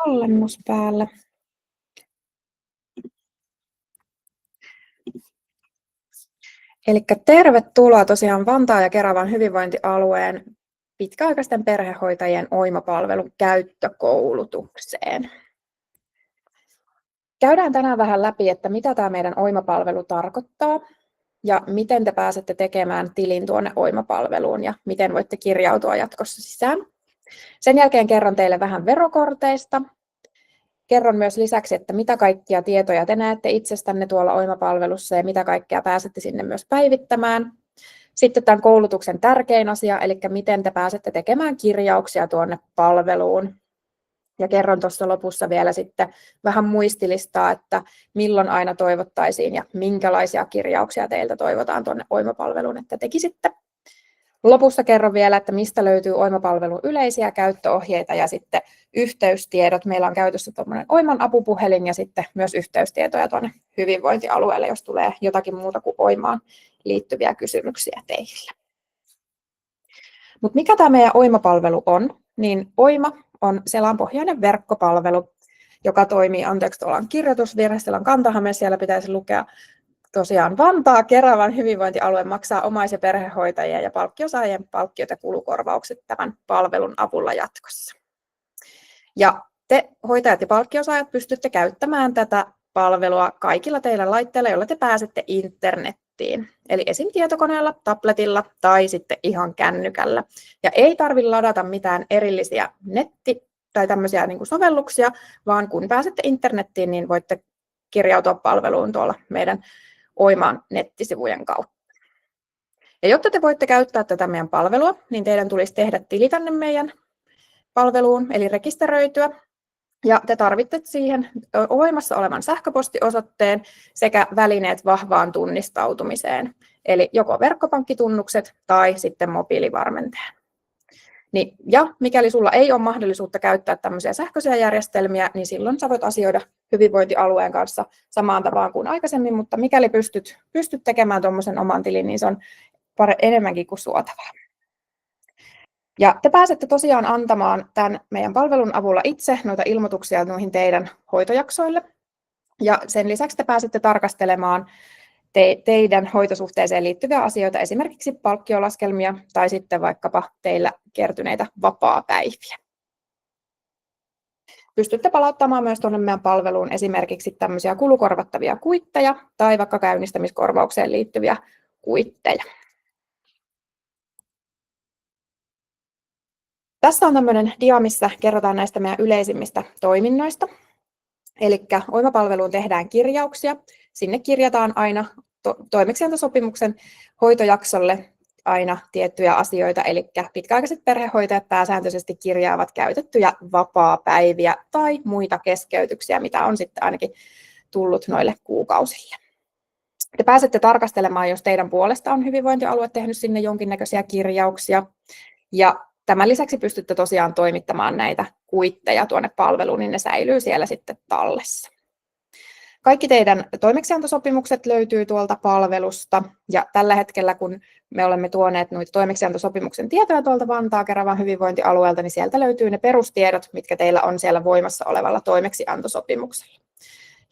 tallennus päällä. Elikkä tervetuloa tosiaan Vantaan ja Keravan hyvinvointialueen pitkäaikaisten perhehoitajien OIMA-palvelun käyttökoulutukseen. Käydään tänään vähän läpi, että mitä tämä meidän OIMA-palvelu tarkoittaa ja miten te pääsette tekemään tilin tuonne OIMA-palveluun ja miten voitte kirjautua jatkossa sisään. Sen jälkeen kerron teille vähän verokorteista. Kerron myös lisäksi, että mitä kaikkia tietoja te näette itsestänne tuolla OIMA-palvelussa ja mitä kaikkea pääsette sinne myös päivittämään. Sitten tämän koulutuksen tärkein asia, eli miten te pääsette tekemään kirjauksia tuonne palveluun. Ja kerron tuossa lopussa vielä sitten vähän muistilistaa, että milloin aina toivottaisiin ja minkälaisia kirjauksia teiltä toivotaan tuonne OIMA-palveluun, että tekisitte. Lopussa kerron vielä, että mistä löytyy OIMA-palvelun yleisiä käyttöohjeita ja sitten yhteystiedot. Meillä on käytössä tuommoinen OIMAn apupuhelin ja sitten myös yhteystietoja tuonne hyvinvointialueelle, jos tulee jotakin muuta kuin OIMAan liittyviä kysymyksiä teille. Mutta mikä tämä meidän OIMA-palvelu on? Niin OIMA on Selan-pohjainen verkkopalvelu, joka toimii, tuolla on kirjoitusvirhe, Selan Kanta-Häme, siellä pitäisi lukea tosiaan Vantaa Keravan hyvinvointialue maksaa omais- ja perhehoitajien ja palkkiosaajien palkkiot ja kulukorvaukset tämän palvelun avulla jatkossa. Ja te hoitajat ja palkkiosaajat pystytte käyttämään tätä palvelua kaikilla teillä laitteilla, joilla te pääsette internettiin. Eli esim. Tietokoneella, tabletilla tai sitten ihan kännykällä. Ja ei tarvitse ladata mitään erillisiä tai tämmöisiä niin kuin sovelluksia, vaan kun pääsette internettiin, niin voitte kirjautua palveluun tuolla meidän OIMAan nettisivujen kautta. Ja jotta te voitte käyttää tätä meidän palvelua, niin teidän tulisi tehdä tili tänne meidän palveluun, eli rekisteröityä. Ja te tarvitsette siihen OIMassa olevan sähköpostiosoitteen sekä välineet vahvaan tunnistautumiseen, eli joko verkkopankkitunnukset tai sitten mobiilivarmenteen. Ja mikäli sulla ei ole mahdollisuutta käyttää tämmöisiä sähköisiä järjestelmiä, niin silloin sä voit asioida hyvinvointialueen kanssa samaan tapaan kuin aikaisemmin, mutta mikäli pystyt tekemään tuommoisen oman tilin, niin se on enemmänkin kuin suotavaa. Ja te pääsette tosiaan antamaan tämän meidän palvelun avulla itse noita ilmoituksia noihin teidän hoitojaksoille. Ja sen lisäksi te pääsette tarkastelemaan teidän hoitosuhteeseen liittyviä asioita, esimerkiksi palkkiolaskelmia tai sitten vaikkapa teillä kertyneitä vapaapäiviä. Pystytte palauttamaan myös tuonne meidän palveluun esimerkiksi tämmöisiä kulukorvattavia kuitteja tai vaikka käynnistämiskorvaukseen liittyviä kuitteja. Tässä on tämmöinen dia, missä kerrotaan näistä meidän yleisimmistä toiminnoista. Eli OIMA-palveluun tehdään kirjauksia. Sinne kirjataan aina toimeksiantosopimuksen hoitojaksolle aina tiettyjä asioita, eli pitkäaikaiset perhehoitajat pääsääntöisesti kirjaavat käytettyjä vapaapäiviä tai muita keskeytyksiä, mitä on sitten ainakin tullut noille kuukausille. Te pääsette tarkastelemaan, jos teidän puolesta on hyvinvointialue tehnyt sinne jonkinnäköisiä kirjauksia. Ja tämän lisäksi pystytte tosiaan toimittamaan näitä kuitteja tuonne palveluun, niin ne säilyy siellä sitten tallessa. Kaikki teidän toimeksiantosopimukset löytyy tuolta palvelusta ja tällä hetkellä, kun me olemme tuoneet noita toimeksiantosopimuksen tietoja tuolta Vantaa Keravan hyvinvointialueelta, niin sieltä löytyy ne perustiedot, mitkä teillä on siellä voimassa olevalla toimeksiantosopimuksella.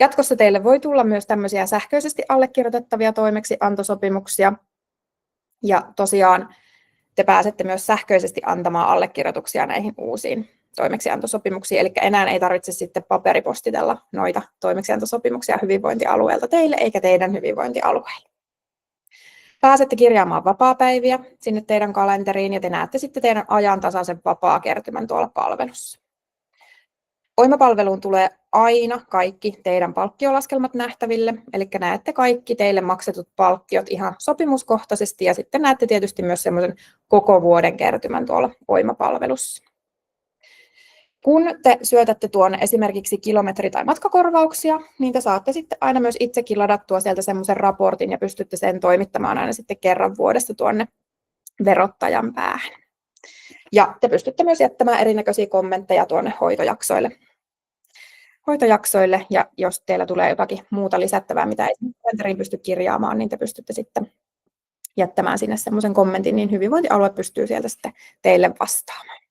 Jatkossa teille voi tulla myös tämmöisiä sähköisesti allekirjoitettavia toimeksiantosopimuksia ja tosiaan te pääsette myös sähköisesti antamaan allekirjoituksia näihin uusiin toimeksiantosopimuksiin, eli enää ei tarvitse sitten paperipostitella noita toimeksiantosopimuksia hyvinvointialueelta teille eikä teidän hyvinvointialueelle. Pääsette kirjaamaan vapaapäiviä sinne teidän kalenteriin ja te näette sitten teidän ajantasaisen vapaakertymän tuolla palvelussa. OIMA-palveluun tulee aina kaikki teidän palkkiolaskelmat nähtäville, eli näette kaikki teille maksetut palkkiot ihan sopimuskohtaisesti ja sitten näette tietysti myös semmoisen koko vuoden kertymän tuolla OIMA-palvelussa. Kun te syötätte tuonne esimerkiksi kilometri- tai matkakorvauksia, niin te saatte sitten aina myös itsekin ladattua sieltä semmoisen raportin ja pystytte sen toimittamaan aina sitten kerran vuodessa tuonne verottajan päähän. Ja te pystytte myös jättämään erinäköisiä kommentteja tuonne hoitojaksoille ja jos teillä tulee jotakin muuta lisättävää, mitä ei kalenteriin pysty kirjaamaan, niin te pystytte sitten jättämään sinne semmoisen kommentin, niin hyvinvointialue pystyy sieltä sitten teille vastaamaan.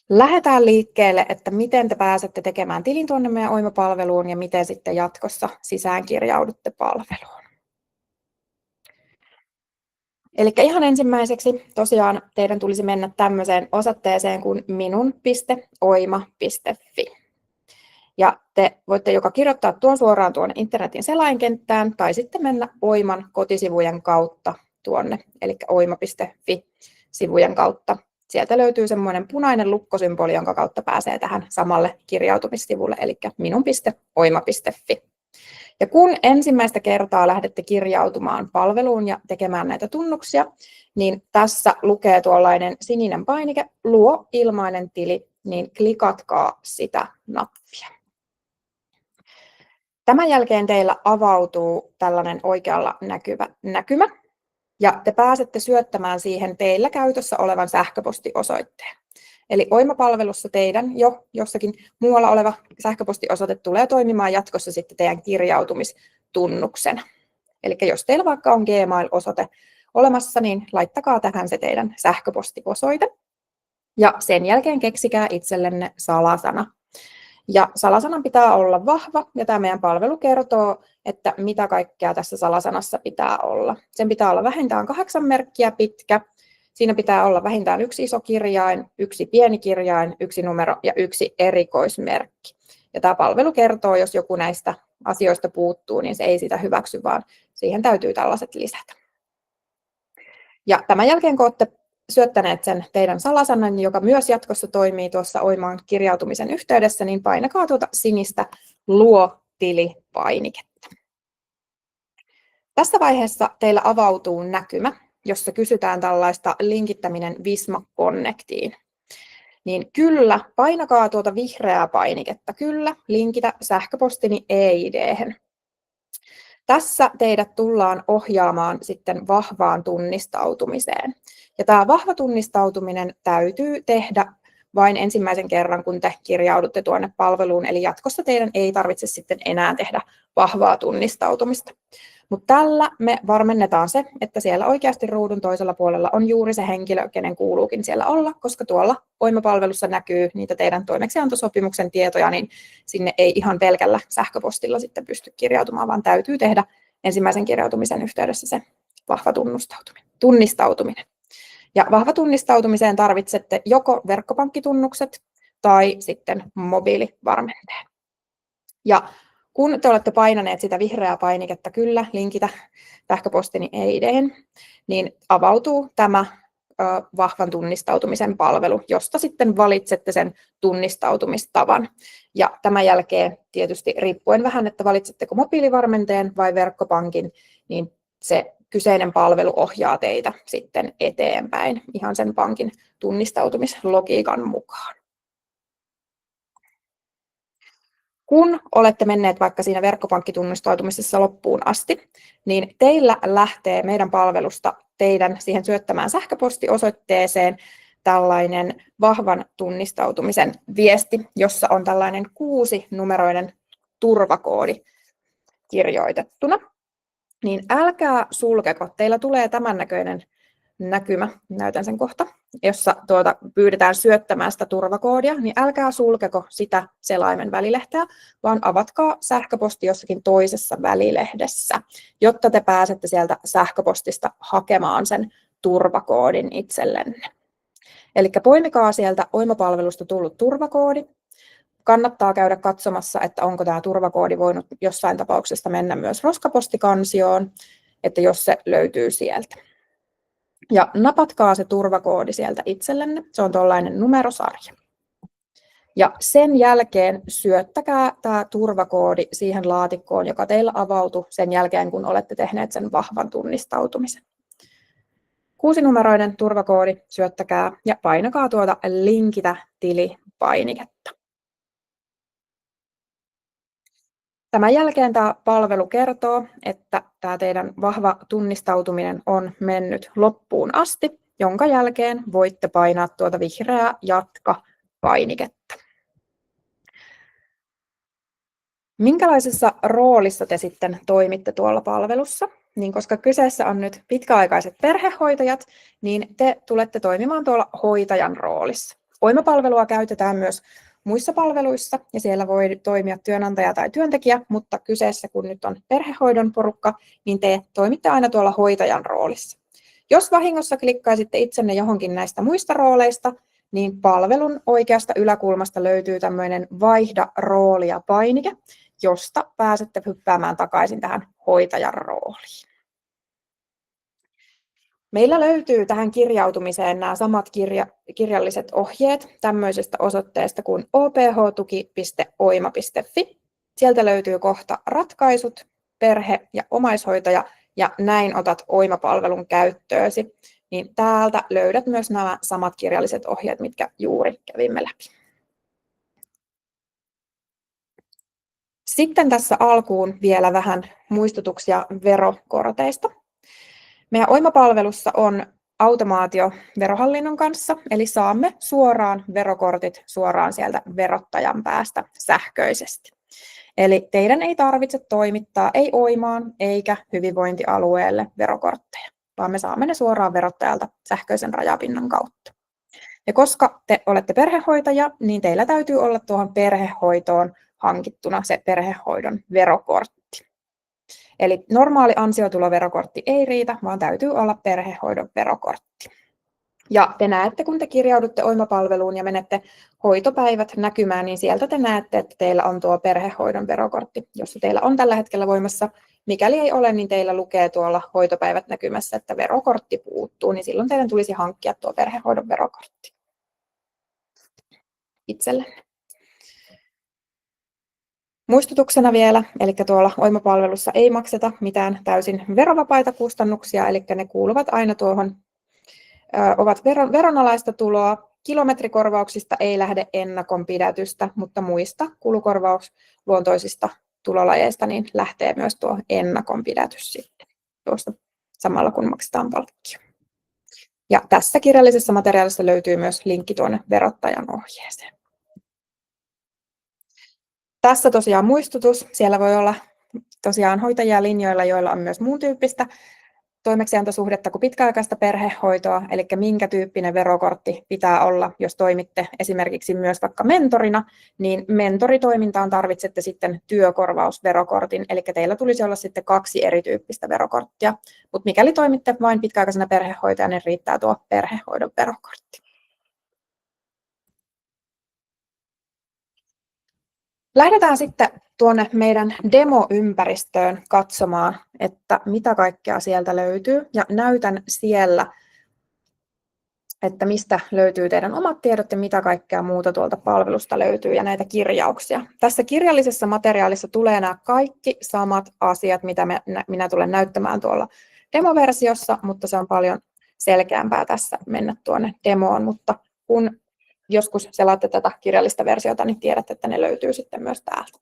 Lähdetään liikkeelle, että miten te pääsette tekemään tilin tuonne meidän Oima-palveluun ja miten sitten jatkossa sisäänkirjaudutte palveluun. Eli ihan ensimmäiseksi tosiaan teidän tulisi mennä tämmöiseen osoitteeseen kuin minun.oima.fi. Ja te voitte joko kirjoittaa tuon suoraan tuonne internetin selainkenttään tai sitten mennä Oiman kotisivujen kautta tuonne, eli oima.fi-sivujen kautta. Sieltä löytyy semmoinen punainen lukkosymboli, jonka kautta pääsee tähän samalle kirjautumissivulle, eli minun.oima.fi. Ja kun ensimmäistä kertaa lähdette kirjautumaan palveluun ja tekemään näitä tunnuksia, niin tässä lukee tuollainen sininen painike, luo ilmainen tili, niin klikatkaa sitä nappia. Tämän jälkeen teillä avautuu tällainen oikealla näkyvä näkymä, ja te pääsette syöttämään siihen teillä käytössä olevan sähköpostiosoitteen. Eli Oima-palvelussa teidän jo jossakin muualla oleva sähköpostiosoite tulee toimimaan jatkossa sitten teidän kirjautumistunnuksena. Eli jos teillä vaikka on Gmail-osoite olemassa, niin laittakaa tähän se teidän sähköpostiosoite. Ja sen jälkeen keksikää itsellenne salasana. Ja salasanan pitää olla vahva, ja tämä meidän palvelu kertoo, että mitä kaikkea tässä salasanassa pitää olla. Sen pitää olla vähintään 8 merkkiä pitkä. Siinä pitää olla vähintään 1 iso kirjain, 1 pieni kirjain, 1 numero ja 1 erikoismerkki. Ja tämä palvelu kertoo, jos joku näistä asioista puuttuu, niin se ei sitä hyväksy, vaan siihen täytyy tällaiset lisätä. Ja tämän jälkeen, kun olette syöttäneet sen teidän salasanan, joka myös jatkossa toimii tuossa Oimaan kirjautumisen yhteydessä, niin painakaa tuota sinistä luo tili-painiketta. Tässä vaiheessa teillä avautuu näkymä, jossa kysytään tällaista linkittäminen Visma Connectiin. Niin kyllä, painakaa tuota vihreää painiketta, kyllä, linkitä sähköpostini e-ID:hen. Tässä teidät tullaan ohjaamaan sitten vahvaan tunnistautumiseen. Ja tämä vahva tunnistautuminen täytyy tehdä vain ensimmäisen kerran, kun te kirjaudutte tuonne palveluun, eli jatkossa teidän ei tarvitse sitten enää tehdä vahvaa tunnistautumista. Mutta tällä me varmennetaan se, että siellä oikeasti ruudun toisella puolella on juuri se henkilö, kenen kuuluukin siellä olla, koska tuolla Oima-palvelussa näkyy niitä teidän toimeksiantosopimuksen tietoja, niin sinne ei ihan pelkällä sähköpostilla sitten pysty kirjautumaan, vaan täytyy tehdä ensimmäisen kirjautumisen yhteydessä se vahva tunnistautuminen. Ja vahva tunnistautumiseen tarvitsette joko verkkopankkitunnukset tai sitten mobiilivarmenteen. Ja kun te olette painaneet sitä vihreää painiketta kyllä, linkitä sähköpostini e-ID:hen, niin avautuu tämä vahvan tunnistautumisen palvelu, josta sitten valitsette sen tunnistautumistavan. Ja tämän jälkeen tietysti riippuen vähän, että valitsetteko mobiilivarmenteen vai verkkopankin, niin se kyseinen palvelu ohjaa teitä sitten eteenpäin ihan sen pankin tunnistautumislogiikan mukaan. Kun olette menneet vaikka siinä verkkopankkitunnistautumisessa loppuun asti, niin teillä lähtee meidän palvelusta teidän siihen syöttämään sähköpostiosoitteeseen tällainen vahvan tunnistautumisen viesti, jossa on tällainen 6-numeroinen turvakoodi kirjoitettuna. Niin älkää sulkeko, teillä tulee tämän näköinen näkymä, näytän sen kohta, jossa pyydetään syöttämään sitä turvakoodia, niin älkää sulkeko sitä selaimen välilehteä, vaan avatkaa sähköposti jossakin toisessa välilehdessä, jotta te pääsette sieltä sähköpostista hakemaan sen turvakoodin itsellenne. Eli poimikaa sieltä Oima-palvelusta tullut turvakoodi. Kannattaa käydä katsomassa, että onko tämä turvakoodi voinut jossain tapauksessa mennä myös roskapostikansioon, että jos se löytyy sieltä. Ja napatkaa se turvakoodi sieltä itsellenne, se on tuollainen numerosarja. Ja sen jälkeen syöttäkää tämä turvakoodi siihen laatikkoon, joka teillä avautui sen jälkeen, kun olette tehneet sen vahvan tunnistautumisen. 6-numeroinen turvakoodi syöttäkää ja painakaa tuota linkitä tili-painiketta. Tämän jälkeen tämä palvelu kertoo, että tämä teidän vahva tunnistautuminen on mennyt loppuun asti, jonka jälkeen voitte painaa tuota vihreää jatka-painiketta. Minkälaisessa roolissa te sitten toimitte tuolla palvelussa? Niin koska kyseessä on nyt pitkäaikaiset perhehoitajat, niin te tulette toimimaan tuolla hoitajan roolissa. Oimapalvelua käytetään myös muissa palveluissa ja siellä voi toimia työnantaja tai työntekijä, mutta kyseessä kun nyt on perhehoidon porukka, niin te toimitte aina tuolla hoitajan roolissa. Jos vahingossa klikkaisitte itsenne johonkin näistä muista rooleista, niin palvelun oikeasta yläkulmasta löytyy tämmöinen vaihda roolia -painike, josta pääsette hyppäämään takaisin tähän hoitajan rooliin. Meillä löytyy tähän kirjautumiseen nämä samat kirjalliset ohjeet tämmöisestä osoitteesta kuin oph-tuki.oima.fi. Sieltä löytyy kohta ratkaisut, perhe- ja omaishoitaja, ja näin otat Oima-palvelun käyttöösi. Niin täältä löydät myös nämä samat kirjalliset ohjeet, mitkä juuri kävimme läpi. Sitten tässä alkuun vielä vähän muistutuksia verokorteista. Meidän Oima-palvelussa on automaatio Verohallinnon kanssa, eli saamme suoraan verokortit suoraan sieltä verottajan päästä sähköisesti. Eli teidän ei tarvitse toimittaa ei Oimaan eikä hyvinvointialueelle verokortteja, vaan me saamme ne suoraan verottajalta sähköisen rajapinnan kautta. Ja koska te olette perhehoitaja, niin teillä täytyy olla tuohon perhehoitoon hankittuna se perhehoidon verokortti. Eli normaali ansiotuloverokortti ei riitä, vaan täytyy olla perhehoidon verokortti. Ja te näette, kun te kirjaudutte Oima-palveluun ja menette hoitopäivät näkymään, niin sieltä te näette, että teillä on tuo perhehoidon verokortti, jossa teillä on tällä hetkellä voimassa. Mikäli ei ole, niin teillä lukee tuolla hoitopäivät näkymässä, että verokortti puuttuu, niin silloin teidän tulisi hankkia tuo perhehoidon verokortti itsellenne. Muistutuksena vielä, eli tuolla Oima-palvelussa ei makseta mitään täysin verovapaita kustannuksia, eli ne kuuluvat aina tuohon, ovat veronalaista tuloa. Kilometrikorvauksista ei lähde ennakonpidätystä, mutta muista kulukorvausluontoisista tulolajeista niin lähtee myös tuo ennakonpidätys sitten tuosta samalla kun maksetaan palkkio. Ja tässä kirjallisessa materiaalissa löytyy myös linkki tuonne verottajan ohjeeseen. Tässä tosiaan muistutus. Siellä voi olla tosiaan hoitajia linjoilla, joilla on myös muun tyyppistä toimeksiantosuhdetta kuin pitkäaikaista perhehoitoa, eli minkä tyyppinen verokortti pitää olla, jos toimitte esimerkiksi myös vaikka mentorina, niin mentoritoimintaan tarvitsette sitten työkorvausverokortin, eli teillä tulisi olla sitten 2 erityyppistä verokorttia, mutta mikäli toimitte vain pitkäaikaisena perhehoitajana, niin riittää tuo perhehoidon verokortti. Lähdetään sitten tuonne meidän demoympäristöön katsomaan, että mitä kaikkea sieltä löytyy, ja näytän siellä, että mistä löytyy teidän omat tiedot ja mitä kaikkea muuta tuolta palvelusta löytyy ja näitä kirjauksia. Tässä kirjallisessa materiaalissa tulee nämä kaikki samat asiat, mitä minä tulen näyttämään tuolla demoversiossa, mutta se on paljon selkeämpää tässä mennä tuonne demoon, mutta kun joskus selaatte tätä kirjallista versiota, niin tiedätte, että ne löytyy sitten myös täältä.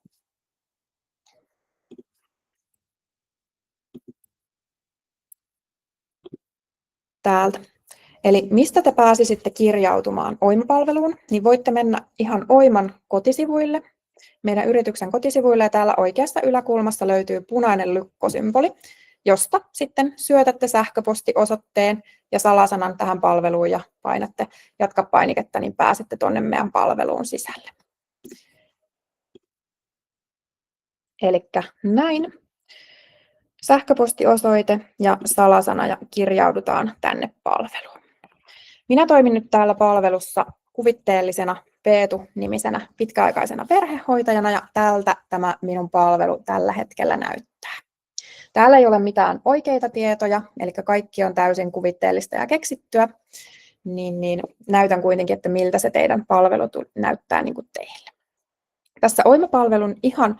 Täältä. Eli mistä te pääsisitte kirjautumaan Oima-palveluun, niin voitte mennä ihan Oiman kotisivuille, meidän yrityksen kotisivuille, ja täällä oikeassa yläkulmassa löytyy punainen lukkosymboli, josta sitten syötätte sähköpostiosoitteen ja salasanan tähän palveluun ja painatte jatka painiketta, niin pääsette tuonne meidän palveluun sisälle. Elikkä näin. Sähköpostiosoite ja salasana ja kirjaudutaan tänne palveluun. Minä toimin nyt täällä palvelussa kuvitteellisena Peetu-nimisenä pitkäaikaisena perhehoitajana ja tältä tämä minun palvelu tällä hetkellä näyttää. Täällä ei ole mitään oikeita tietoja, eli kaikki on täysin kuvitteellista ja keksittyä, niin näytän kuitenkin, että miltä se teidän palvelu näyttää niin kuin teille. Tässä Oima-palvelun ihan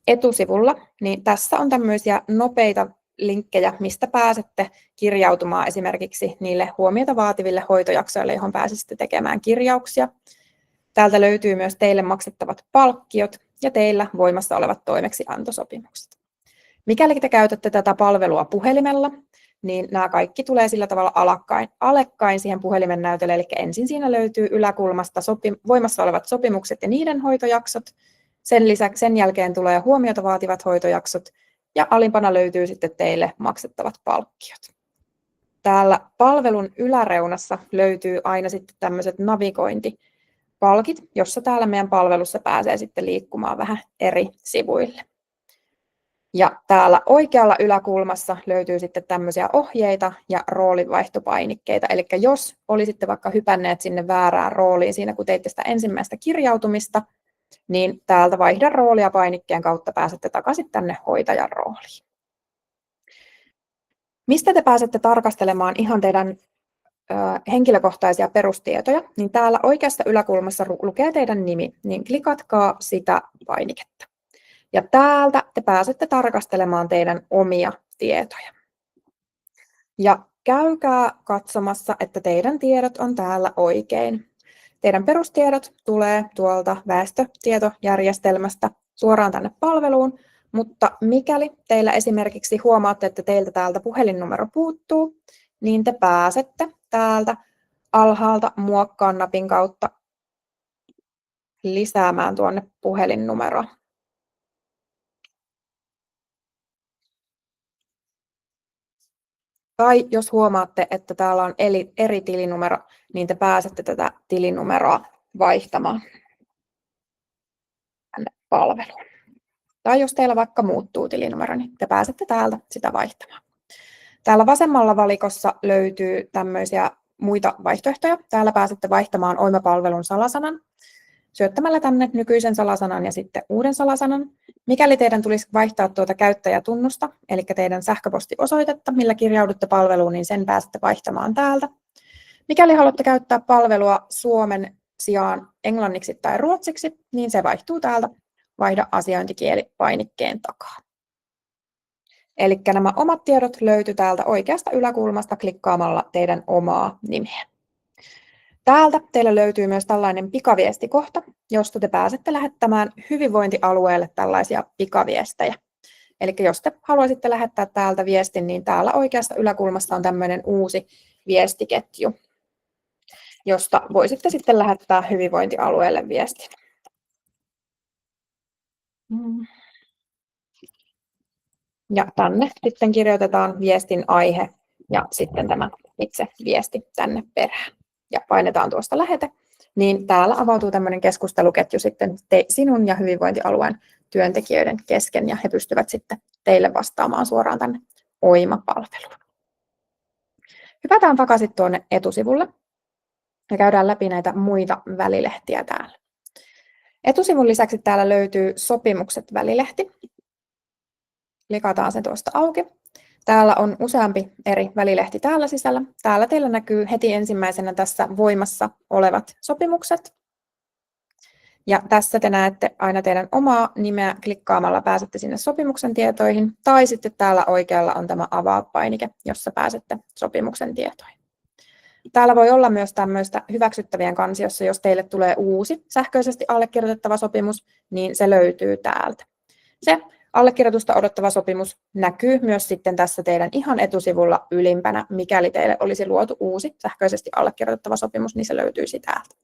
etusivulla, niin tässä on tämmöisiä nopeita linkkejä, mistä pääsette kirjautumaan esimerkiksi niille huomiota vaativille hoitojaksoille, johon pääsette tekemään kirjauksia. Täältä löytyy myös teille maksettavat palkkiot ja teillä voimassa olevat toimeksiantosopimukset. Mikäli te käytätte tätä palvelua puhelimella, niin nämä kaikki tulee sillä tavalla alekkain siihen puhelimen näytölle, eli ensin siinä löytyy yläkulmasta voimassa olevat sopimukset ja niiden hoitojaksot. Sen jälkeen tulee huomiota vaativat hoitojaksot ja alimpana löytyy sitten teille maksettavat palkkiot. Täällä palvelun yläreunassa löytyy aina sitten tämmöiset navigointipalkit, jossa täällä meidän palvelussa pääsee sitten liikkumaan vähän eri sivuille. Ja täällä oikealla yläkulmassa löytyy sitten tämmöisiä ohjeita ja roolinvaihtopainikkeita. Eli jos olisitte vaikka hypänneet sinne väärään rooliin siinä, kun teitte sitä ensimmäistä kirjautumista, niin täältä vaihda roolia painikkeen kautta pääsette takaisin tänne hoitajan rooliin. Mistä te pääsette tarkastelemaan ihan teidän henkilökohtaisia perustietoja, niin täällä oikeassa yläkulmassa lukee teidän nimi, niin klikatkaa sitä painiketta. Ja täältä te pääsette tarkastelemaan teidän omia tietoja. Ja käykää katsomassa, että teidän tiedot on täällä oikein. Teidän perustiedot tulee tuolta väestötietojärjestelmästä suoraan tänne palveluun, mutta mikäli teillä esimerkiksi huomaatte, että teiltä täältä puhelinnumero puuttuu, niin te pääsette täältä alhaalta muokkaa napin kautta lisäämään tuonne puhelinnumeroa. Tai jos huomaatte, että täällä on eri tilinumero, niin te pääsette tätä tilinumeroa vaihtamaan tänne palveluun. Tai jos teillä vaikka muuttuu tilinumero, niin te pääsette täältä sitä vaihtamaan. Täällä vasemmalla valikossa löytyy tämmöisiä muita vaihtoehtoja. Täällä pääsette vaihtamaan Oima-palvelun salasanan syöttämällä tänne nykyisen salasanan ja sitten uuden salasanan. Mikäli teidän tulisi vaihtaa tuota käyttäjätunnusta, eli teidän sähköpostiosoitetta, millä kirjaudutte palveluun, niin sen pääsette vaihtamaan täältä. Mikäli haluatte käyttää palvelua suomen sijaan englanniksi tai ruotsiksi, niin se vaihtuu täältä vaihda asiointikieli -painikkeen takaa. Eli nämä omat tiedot löytyy täältä oikeasta yläkulmasta klikkaamalla teidän omaa nimeä. Täältä teillä löytyy myös tällainen pikaviestikohta, josta te pääsette lähettämään hyvinvointialueelle tällaisia pikaviestejä. Eli jos te haluaisitte lähettää täältä viestin, niin täällä oikeassa yläkulmassa on tämmöinen uusi viestiketju, josta voisitte sitten lähettää hyvinvointialueelle viestin. Ja tänne sitten kirjoitetaan viestin aihe ja sitten tämä itse viesti tänne perään. Ja painetaan tuosta lähete, niin täällä avautuu tämmöinen keskusteluketju sitten sinun ja hyvinvointialueen työntekijöiden kesken, ja he pystyvät sitten teille vastaamaan suoraan tänne Oima-palveluun. Hypätään takaisin tuonne etusivulle ja käydään läpi näitä muita välilehtiä täällä. Etusivun lisäksi täällä löytyy Sopimukset-välilehti. Klikataan se tuosta auki. Täällä on useampi eri välilehti täällä sisällä. Täällä teillä näkyy heti ensimmäisenä tässä voimassa olevat sopimukset. Ja tässä te näette aina teidän omaa nimeä klikkaamalla pääsette sinne sopimuksen tietoihin. Tai sitten täällä oikealla on tämä avaa-painike, jossa pääsette sopimuksen tietoihin. Täällä voi olla myös tämmöistä hyväksyttävien kansiossa, jos teille tulee uusi sähköisesti allekirjoitettava sopimus, niin se löytyy täältä. Se allekirjoitusta odottava sopimus näkyy myös sitten tässä teidän ihan etusivulla ylimpänä. Mikäli teille olisi luotu uusi sähköisesti allekirjoitettava sopimus, niin se löytyisi täältä.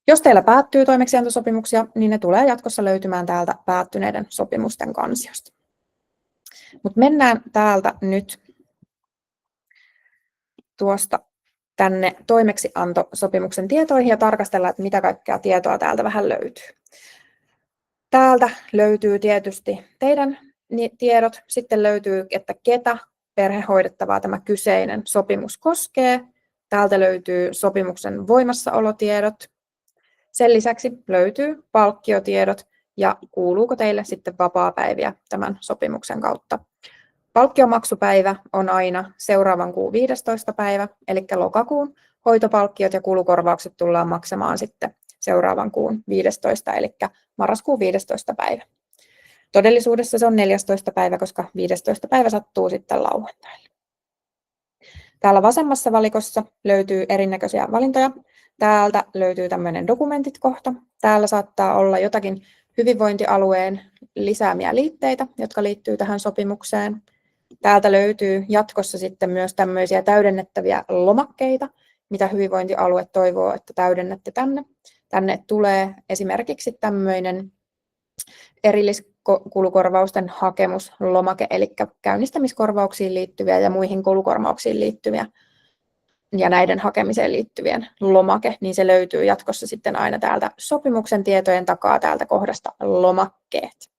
Jos teillä päättyy toimeksiantosopimuksia, niin ne tulee jatkossa löytymään täältä päättyneiden sopimusten kansiosta. Mutta mennään täältä nyt tuosta tänne toimeksiantosopimuksen tietoihin ja tarkastellaan, että mitä kaikkea tietoa täältä vähän löytyy. Täältä löytyy tietysti teidän tiedot, sitten löytyy, että ketä perhehoidettavaa tämä kyseinen sopimus koskee. Täältä löytyy sopimuksen voimassaolotiedot. Sen lisäksi löytyy palkkiotiedot ja kuuluuko teille sitten vapaapäiviä tämän sopimuksen kautta. Palkkiomaksupäivä on aina seuraavan kuun 15. päivä, eli lokakuun hoitopalkkiot ja kulukorvaukset tullaan maksamaan sitten seuraavan kuun 15, eli marraskuun 15. päivä. Todellisuudessa se on 14. päivä, koska 15. päivä sattuu sitten lauantaille. Täällä vasemmassa valikossa löytyy erinäköisiä valintoja. Täältä löytyy tämmöinen dokumentit-kohta. Täällä saattaa olla jotakin hyvinvointialueen lisäämiä liitteitä, jotka liittyy tähän sopimukseen. Täältä löytyy jatkossa sitten myös tämmöisiä täydennettäviä lomakkeita, mitä hyvinvointialue toivoo, että täydennätte tänne. Tänne tulee esimerkiksi tämmöinen kulukorvausten hakemuslomake, eli käynnistämiskorvauksiin liittyviä ja muihin kulukorvauksiin liittyviä ja näiden hakemiseen liittyvien lomake, niin se löytyy jatkossa sitten aina täältä sopimuksen tietojen takaa täältä kohdasta lomakkeet.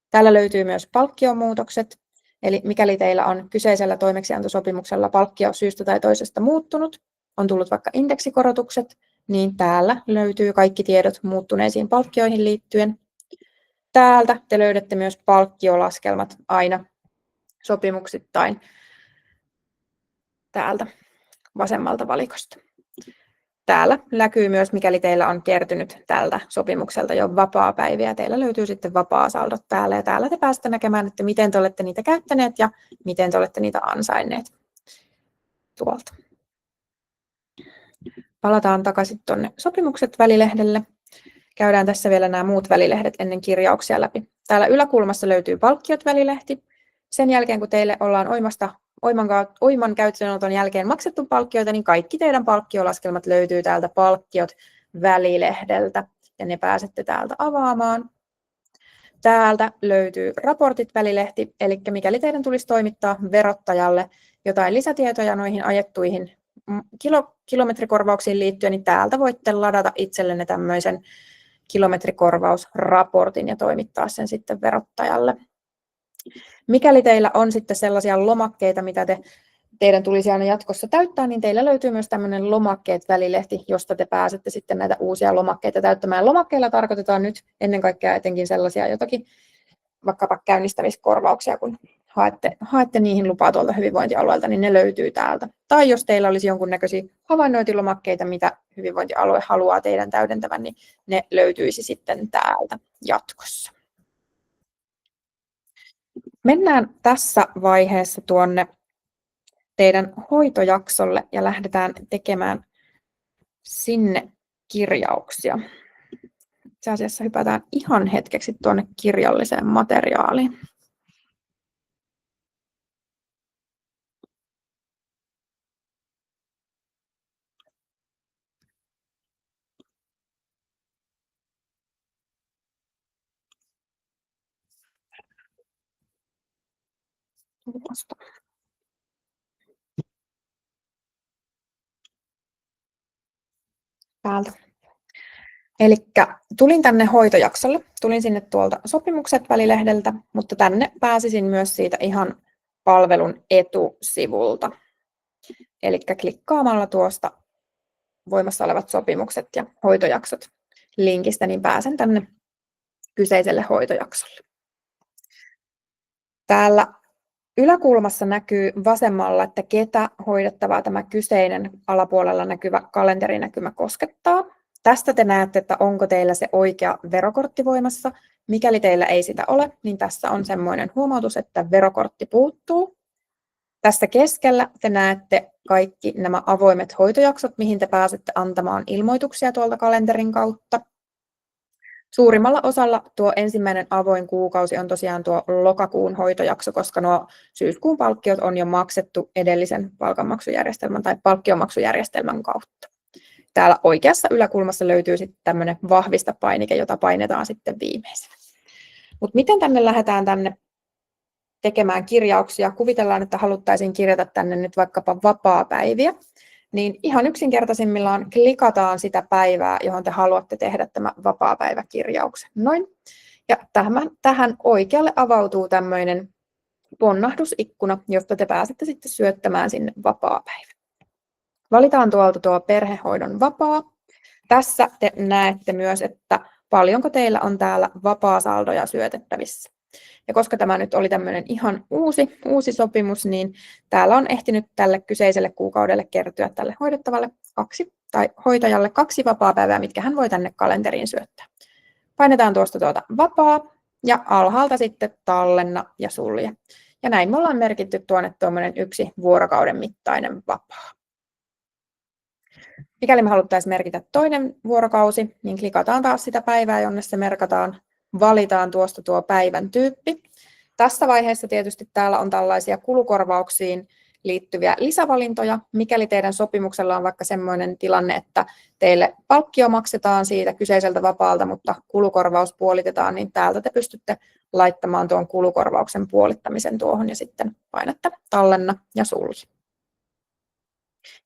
Täällä löytyy myös palkkiomuutokset, eli mikäli teillä on kyseisellä toimeksiantosopimuksella palkkio syystä tai toisesta muuttunut, on tullut vaikka indeksikorotukset, niin täällä löytyy kaikki tiedot muuttuneisiin palkkioihin liittyen. Täältä te löydätte myös palkkiolaskelmat aina sopimuksittain täältä vasemmalta valikosta. Täällä näkyy myös, mikäli teillä on kertynyt tältä sopimukselta jo vapaapäiviä. Teillä löytyy sitten vapaasaldot täällä ja täällä te pääsette näkemään, että miten te olette niitä käyttäneet ja miten te olette niitä ansainneet tuolta. Palataan takaisin tuonne sopimukset välilehdelle. Käydään tässä vielä nämä muut välilehdet ennen kirjauksia läpi. Täällä yläkulmassa löytyy palkkiot välilehti. Sen jälkeen, kun teille ollaan Oiman käyttöönoton jälkeen maksettu palkkioita, niin kaikki teidän palkkiolaskelmat löytyy täältä palkkiot välilehdeltä ja ne pääsette täältä avaamaan. Täältä löytyy raportit välilehti, eli mikäli teidän tulisi toimittaa verottajalle jotain lisätietoja noihin ajettuihin kilometrikorvauksiin liittyen, niin täältä voitte ladata itsellenne tämmöisen kilometrikorvausraportin ja toimittaa sen sitten verottajalle. Mikäli teillä on sitten sellaisia lomakkeita, mitä teidän tulisi aina jatkossa täyttää, niin teillä löytyy myös tämmöinen lomakkeet-välilehti, josta te pääsette sitten näitä uusia lomakkeita täyttämään. Lomakkeilla tarkoitetaan nyt ennen kaikkea etenkin sellaisia jotakin vaikkapa käynnistämiskorvauksia, kun haette niihin lupaa tuolta hyvinvointialueelta, niin ne löytyy täältä. Tai jos teillä olisi jonkunnäköisiä havainnointilomakkeita, mitä hyvinvointialue haluaa teidän täydentävän, niin ne löytyisi sitten täältä jatkossa. Mennään tässä vaiheessa tuonne teidän hoitojaksolle ja lähdetään tekemään sinne kirjauksia. Itse asiassa hypätään ihan hetkeksi tuonne kirjalliseen materiaaliin. Täältä. Elikkä tulin tänne hoitojaksolle, tulin sinne tuolta sopimukset välilehdeltä, mutta tänne pääsisin myös siitä ihan palvelun etusivulta. Elikkä klikkaamalla tuosta voimassa olevat sopimukset ja hoitojaksot linkistä, niin pääsen tänne kyseiselle hoitojaksolle. Täällä yläkulmassa näkyy vasemmalla, että ketä hoidettavaa tämä kyseinen alapuolella näkyvä kalenterinäkymä koskettaa. Tästä te näette, että onko teillä se oikea verokortti voimassa. Mikäli teillä ei sitä ole, niin tässä on semmoinen huomautus, että verokortti puuttuu. Tässä keskellä te näette kaikki nämä avoimet hoitojaksot, mihin te pääsette antamaan ilmoituksia tuolta kalenterin kautta. Suurimmalla osalla tuo ensimmäinen avoin kuukausi on tosiaan tuo lokakuun hoitojakso, koska nuo syyskuun palkkiot on jo maksettu edellisen palkanmaksujärjestelmän tai palkkiomaksujärjestelmän kautta. Täällä oikeassa yläkulmassa löytyy sitten tämmöinen vahvista painike, jota painetaan sitten viimeisenä. Mutta miten tänne lähdetään tekemään kirjauksia? Kuvitellaan, että haluttaisiin kirjata tänne nyt vaikkapa vapaapäiviä. Niin ihan yksinkertaisimmillaan klikataan sitä päivää, johon te haluatte tehdä tämä vapaapäiväkirjauksen. Noin. Ja tähän oikealle avautuu tämmöinen ponnahdusikkuna, josta te pääsette sitten syöttämään sinne vapaapäivän. Valitaan tuolta tuo perhehoidon vapaa. Tässä te näette myös, että paljonko teillä on täällä vapaasaldoja syötettävissä. Ja koska tämä nyt oli tämmöinen ihan uusi sopimus, niin täällä on ehtinyt tälle kyseiselle kuukaudelle kertyä tälle hoitajalle 2 vapaapäivää, mitkä hän voi tänne kalenteriin syöttää. Painetaan tuosta vapaa ja alhaalta sitten tallenna ja sulje. Ja näin me ollaan merkitty tuonne tuommoinen 1 vuorokauden mittainen vapaa. Mikäli me haluttaisiin merkitä toinen vuorokausi, niin klikataan taas sitä päivää, jonne se merkataan. Valitaan tuosta tuo päivän tyyppi. Tässä vaiheessa tietysti täällä on tällaisia kulukorvauksiin liittyviä lisävalintoja. Mikäli teidän sopimuksella on vaikka sellainen tilanne, että teille palkkio maksetaan siitä kyseiseltä vapaalta, mutta kulukorvaus puolitetaan, niin täältä te pystytte laittamaan tuon kulukorvauksen puolittamisen tuohon ja sitten painatte tallenna ja sulki.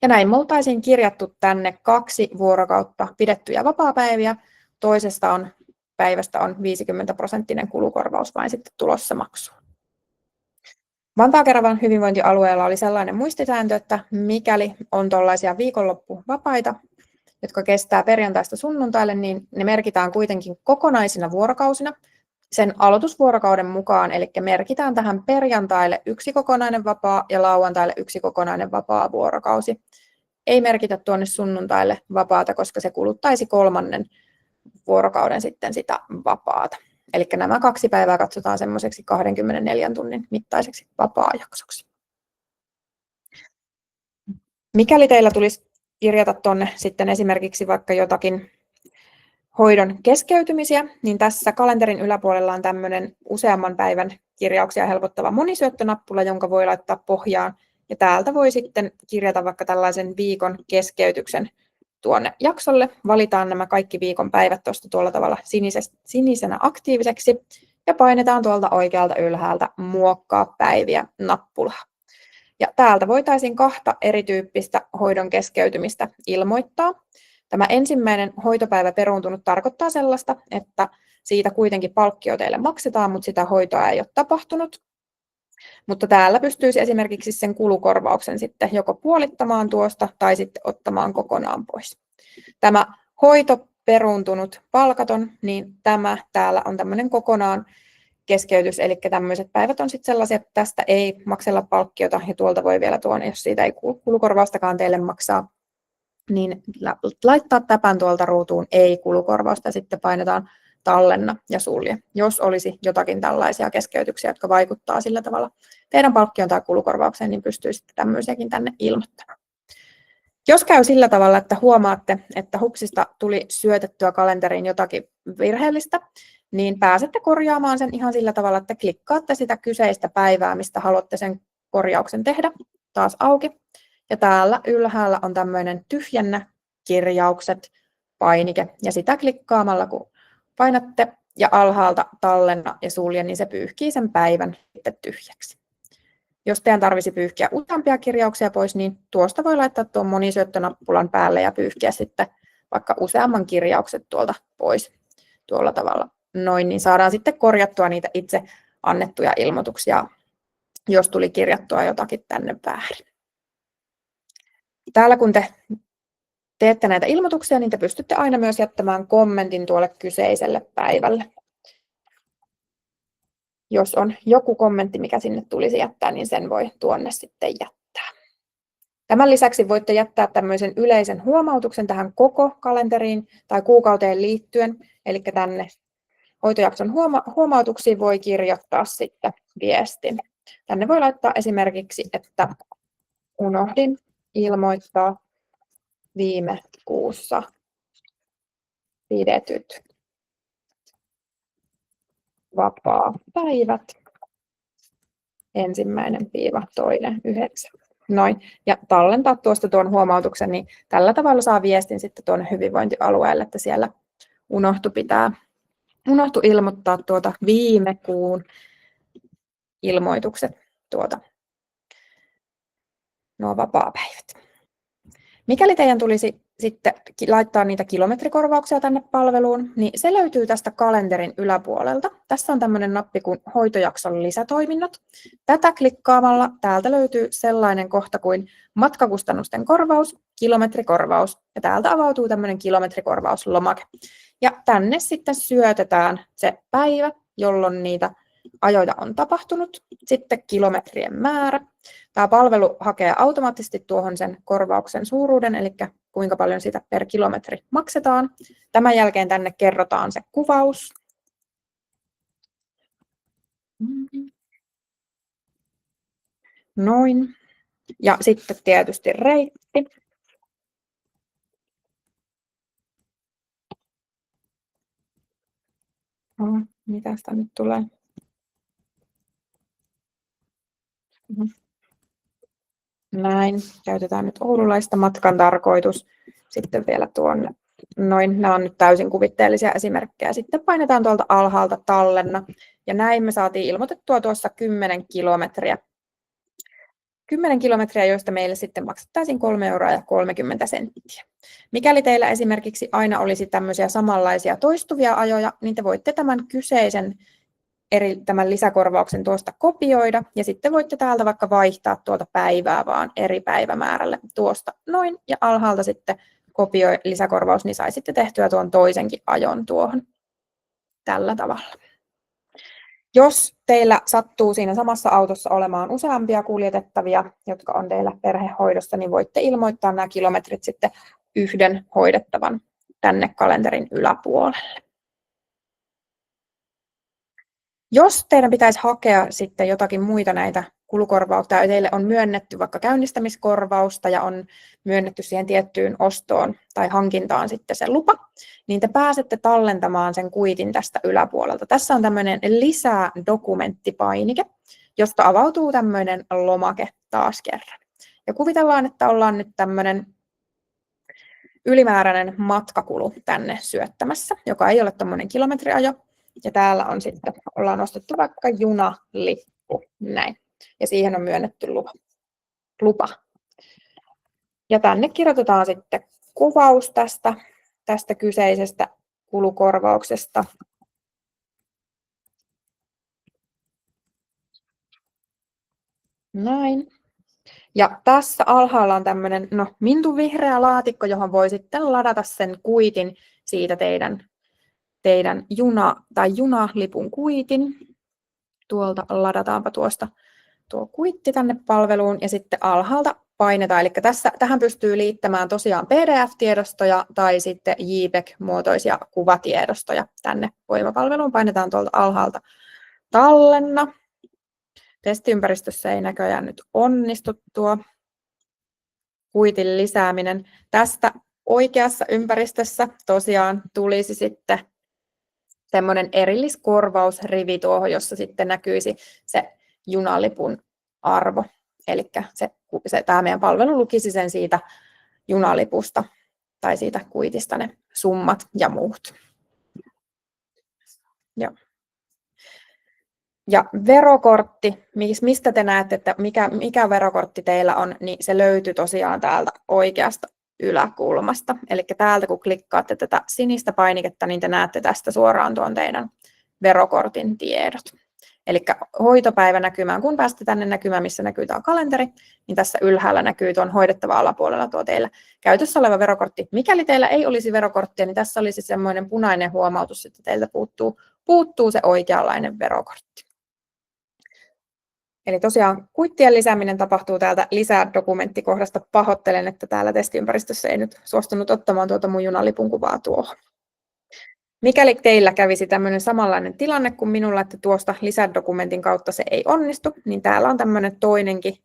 Ja näin me oltaisiin kirjattu tänne 2 vuorokautta pidettyjä vapaapäiviä. Toisesta päivästä on 50% kulukorvaus vain sitten tulossa maksuun. Vantaa-Keravan hyvinvointialueella oli sellainen muistisääntö, että mikäli on tuollaisia viikonloppuvapaita, jotka kestää perjantaista sunnuntaille, niin ne merkitään kuitenkin kokonaisina vuorokausina sen aloitusvuorokauden mukaan, eli merkitään tähän perjantaille 1 kokonainen vapaa ja lauantaille 1 kokonainen vapaa vuorokausi. Ei merkitä tuonne sunnuntaille vapaata, koska se kuluttaisi 3. vuorokauden sitten sitä vapaata. Eli nämä 2 päivää katsotaan semmoiseksi 24 tunnin mittaiseksi vapaajaksoksi. Mikäli teillä tulisi kirjata tuonne sitten esimerkiksi vaikka jotakin hoidon keskeytymisiä, niin tässä kalenterin yläpuolella on tämmöinen useamman päivän kirjauksia helpottava monisyöttönappula, jonka voi laittaa pohjaan. Ja täältä voi sitten kirjata vaikka tällaisen viikon keskeytyksen tuonne jaksolle. Valitaan nämä kaikki viikon päivät tuosta tuolla tavalla sinisenä aktiiviseksi ja painetaan tuolta oikealta ylhäältä muokkaa päiviä -nappulaa. Ja täältä voitaisiin 2 erityyppistä hoidon keskeytymistä ilmoittaa. Tämä ensimmäinen hoitopäivä peruuntunut tarkoittaa sellaista, että siitä kuitenkin palkkio teille maksetaan, mutta sitä hoitoa ei ole tapahtunut. Mutta täällä pystyisi esimerkiksi sen kulukorvauksen sitten joko puolittamaan tuosta tai sitten ottamaan kokonaan pois. Tämä hoito peruuntunut palkaton, niin tämä täällä on tämmöinen kokonaan keskeytys, eli tämmöiset päivät on sitten sellaisia, että tästä ei maksella palkkiota ja tuolta voi vielä tuon, jos siitä ei kulukorvaustakaan teille maksaa, niin laittaa täpän tuolta ruutuun ei kulukorvausta ja sitten painetaan tallenna ja sulje, jos olisi jotakin tällaisia keskeytyksiä, jotka vaikuttaa sillä tavalla teidän palkkioon tai kulukorvaukseen, niin pystyisitte tämmöisiäkin tänne ilmoittamaan. Jos käy sillä tavalla, että huomaatte, että hupsista tuli syötettyä kalenteriin jotakin virheellistä, niin pääsette korjaamaan sen ihan sillä tavalla, että klikkaatte sitä kyseistä päivää, mistä haluatte sen korjauksen tehdä, taas auki. Ja täällä ylhäällä on tämmöinen tyhjennä kirjaukset painike, ja sitä klikkaamalla, kun painatte ja alhaalta tallenna ja sulje, niin se pyyhkii sen päivän sitten tyhjäksi. Jos teidän tarvitsisi pyyhkiä useampia kirjauksia pois, niin tuosta voi laittaa tuon monisyöttönappulan päälle ja pyyhkiä sitten vaikka useamman kirjaukset tuolta pois tuolla tavalla. Noin, niin saadaan sitten korjattua niitä itse annettuja ilmoituksia, jos tuli kirjattua jotakin tänne väärin. Täällä kun te teette näitä ilmoituksia, niin te pystytte aina myös jättämään kommentin tuolle kyseiselle päivälle. Jos on joku kommentti, mikä sinne tulisi jättää, niin sen voi tuonne sitten jättää. Tämän lisäksi voitte jättää tämmöisen yleisen huomautuksen tähän koko kalenteriin tai kuukauteen liittyen, eli tänne hoitojakson huomautuksiin voi kirjoittaa sitten viestin. Tänne voi laittaa esimerkiksi, että unohdin ilmoittaa viime kuussa pidetyt vapaapäivät 1.–2.9. Noin. Ja tallentaa tuosta tuon huomautuksen, niin tällä tavalla saa viestin sitten tuonne hyvinvointialueelle, että siellä unohtu ilmoittaa viime kuun ilmoitukset, nuo vapaapäivät. Mikäli teidän tulisi sitten laittaa niitä kilometrikorvauksia tänne palveluun, niin se löytyy tästä kalenterin yläpuolelta. Tässä on tämmöinen nappi kuin hoitojakson lisätoiminnot. Tätä klikkaamalla täältä löytyy sellainen kohta kuin matkakustannusten korvaus, kilometrikorvaus, ja täältä avautuu tämmöinen kilometrikorvauslomake. Ja tänne sitten syötetään se päivä, jolloin niitä ajoja on tapahtunut, sitten kilometrien määrä. Tämä palvelu hakee automaattisesti tuohon sen korvauksen suuruuden, eli kuinka paljon sitä per kilometri maksetaan. Tämän jälkeen tänne kerrotaan se kuvaus. Noin. Ja sitten tietysti reitti. Mitä sitä nyt tulee? Näin, käytetään nyt oululaista matkan tarkoitus. Sitten vielä tuonne, noin, nämä on nyt täysin kuvitteellisia esimerkkejä. Sitten painetaan tuolta alhaalta tallenna. Ja näin me saatiin ilmoitettua tuossa 10 kilometriä. 10 kilometriä, joista meille sitten maksettaisiin 3,30 €. Mikäli teillä esimerkiksi aina olisi tämmöisiä samanlaisia toistuvia ajoja, niin te voitte tämän kyseisen tämän lisäkorvauksen tuosta kopioida, ja sitten voitte täältä vaikka vaihtaa tuolta päivää vaan eri päivämäärälle tuosta noin, ja alhaalta sitten kopioi lisäkorvaus, niin saisitte tehtyä tuon toisenkin ajon tuohon tällä tavalla. Jos teillä sattuu siinä samassa autossa olemaan useampia kuljetettavia, jotka on teillä perhehoidossa, niin voitte ilmoittaa nämä kilometrit sitten yhden hoidettavan tänne kalenterin yläpuolelle. Jos teidän pitäisi hakea sitten jotakin muita näitä kulukorvauksia, ja teille on myönnetty vaikka käynnistämiskorvausta ja on myönnetty siihen tiettyyn ostoon tai hankintaan sitten se lupa, niin te pääsette tallentamaan sen kuitin tästä yläpuolelta. Tässä on tämmöinen lisädokumenttipainike, josta avautuu tämmöinen lomake taas kerran. Ja kuvitellaan, että ollaan nyt tämmöinen ylimääräinen matkakulu tänne syöttämässä, joka ei ole tämmöinen kilometriajo. Ja täällä on sitten, ollaan ostettu vaikka junalippu, näin. Ja siihen on myönnetty lupa. Ja tänne kirjoitetaan sitten kuvaus tästä kyseisestä kulukorvauksesta. Näin. Ja tässä alhaalla on tämmöinen mintuvihreä laatikko, johon voi sitten ladata sen kuitin siitä teidän junalipun kuitin. Tuolta ladataanpa tuo kuitti tänne palveluun ja sitten alhaalta painetaan. Eli tähän pystyy liittämään tosiaan PDF-tiedostoja tai sitten JPEG-muotoisia kuvatiedostoja tänne voimapalveluun. Painetaan tuolta alhaalta tallenna. Testiympäristössä ei näköjään nyt onnistu tuo kuitin lisääminen. Tästä oikeassa ympäristössä tosiaan tulisi sitten semmoinen erilliskorvausrivi tuohon, jossa sitten näkyisi se junalipun arvo. Eli tämä meidän palvelu lukisi sen siitä junalipusta tai siitä kuitista ne summat ja muut. Joo. Ja verokortti, mistä te näette, että mikä verokortti teillä on, niin se löytyy tosiaan täältä oikeasta yläkulmasta. Eli täältä kun klikkaatte tätä sinistä painiketta, niin te näette tästä suoraan tuon teidän verokortin tiedot. Eli hoitopäivänäkymään, kun pääsette tänne näkymään, missä näkyy tämä kalenteri, niin tässä ylhäällä näkyy tuon hoidettava alapuolella tuo teillä käytössä oleva verokortti. Mikäli teillä ei olisi verokorttia, niin tässä olisi semmoinen punainen huomautus, että teiltä puuttuu se oikeanlainen verokortti. Eli tosiaan kuittien lisääminen tapahtuu täältä lisädokumenttikohdasta. Pahoittelen, että täällä testiympäristössä ei nyt suostunut ottamaan tuota mun junalipun kuvaa tuohon. Mikäli teillä kävisi tämmöinen samanlainen tilanne kuin minulla, että tuosta lisädokumentin kautta se ei onnistu, niin täällä on tämmöinen toinenkin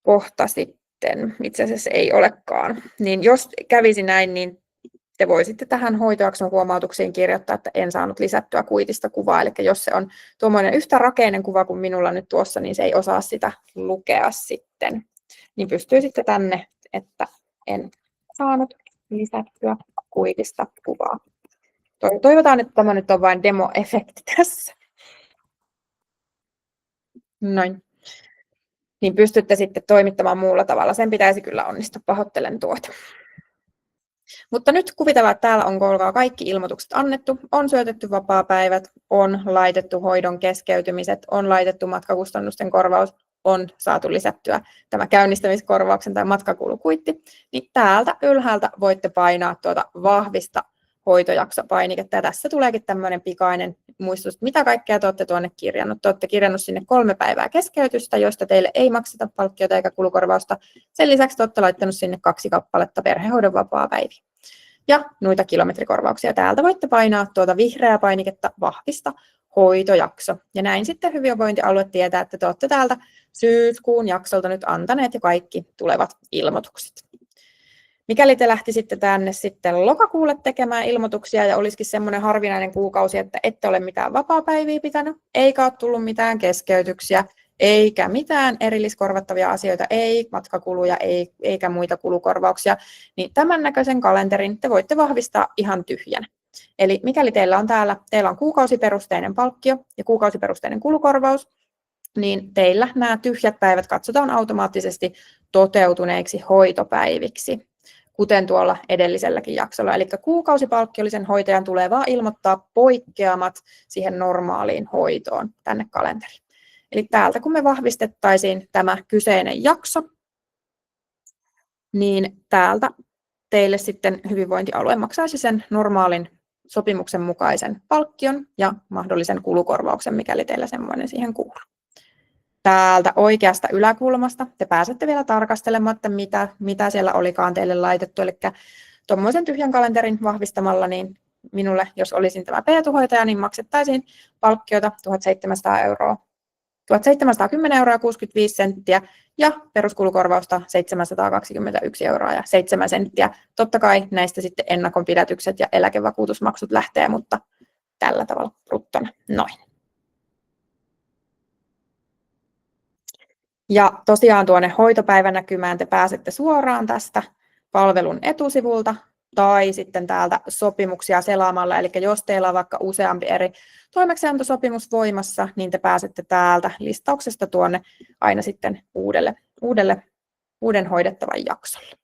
kohta sitten, itse asiassa ei olekaan. Niin jos kävisi näin, niin te voisitte tähän hoitojakson huomautuksiin kirjoittaa, että en saanut lisättyä kuitista kuvaa. Eli jos se on tuommoinen yhtä rakeinen kuva kuin minulla nyt tuossa, niin se ei osaa sitä lukea sitten. Niin pystyy sitten tänne, että en saanut lisättyä kuitista kuvaa. Toivotaan, että tämä nyt on vain demo-efekti tässä. Noin. Niin pystytte sitten toimittamaan muulla tavalla. Sen pitäisi kyllä onnistua. Pahoittelen tuota. Mutta nyt kuvitellaan, että täällä on kaikki ilmoitukset annettu, on syötetty vapaapäivät, on laitettu hoidon keskeytymiset, on laitettu matkakustannusten korvaus, on saatu lisättyä tämä käynnistämiskorvauksen tai matkakulukuitti, niin täältä ylhäältä voitte painaa tuota vahvista hoitojaksopainiketta. Ja tässä tuleekin tämmöinen pikainen muistutus, mitä kaikkea te olette tuonne kirjannut. Te olette kirjannut sinne 3 päivää keskeytystä, joista teille ei makseta palkkiota eikä kulukorvausta. Sen lisäksi te olette laittanut sinne 2 kappaletta perhehoidon vapaapäiviä. Ja noita kilometrikorvauksia. Täältä voitte painaa tuota vihreää painiketta vahvista hoitojakso. Ja näin sitten hyvinvointialue tietää, että te olette täältä syyskuun jaksolta nyt antaneet jo kaikki tulevat ilmoitukset. Mikäli te lähtisitte tänne sitten lokakuulle tekemään ilmoituksia ja olisikin semmoinen harvinainen kuukausi, että ette ole mitään vapaapäiviä pitänyt, eikä ole tullut mitään keskeytyksiä, eikä mitään erilliskorvattavia asioita, ei matkakuluja, eikä muita kulukorvauksia, niin tämän näköisen kalenterin te voitte vahvistaa ihan tyhjänä. Eli mikäli teillä on kuukausiperusteinen palkkio ja kuukausiperusteinen kulukorvaus, niin teillä nämä tyhjät päivät katsotaan automaattisesti toteutuneiksi hoitopäiviksi, kuten tuolla edelliselläkin jaksolla. Eli kuukausipalkkiollisen hoitajan tulee vaan ilmoittaa poikkeamat siihen normaaliin hoitoon tänne kalenteriin. Eli täältä kun me vahvistettaisiin tämä kyseinen jakso, niin täältä teille sitten hyvinvointialue maksaisi sen normaalin sopimuksen mukaisen palkkion ja mahdollisen kulukorvauksen, mikäli teillä semmoinen siihen kuuluu. Täältä oikeasta yläkulmasta te pääsette vielä tarkastelemaan, että mitä siellä olikaan teille laitettu. Eli tuommoisen tyhjän kalenterin vahvistamalla, niin minulle, jos olisin tämä P-hoitaja, niin maksettaisiin palkkiota 1710 euroa 65 senttiä ja peruskulukorvausta 721 euroa ja 7 senttiä. Totta kai näistä sitten ennakonpidätykset ja eläkevakuutusmaksut lähtee, mutta tällä tavalla bruttona noin. Ja tosiaan tuonne hoitopäivänäkymään te pääsette suoraan tästä palvelun etusivulta tai sitten täältä sopimuksia selaamalla. Eli jos teillä on vaikka useampi eri toimeksiantosopimus voimassa, niin te pääsette täältä listauksesta tuonne aina sitten uuden hoidettavan jaksolle.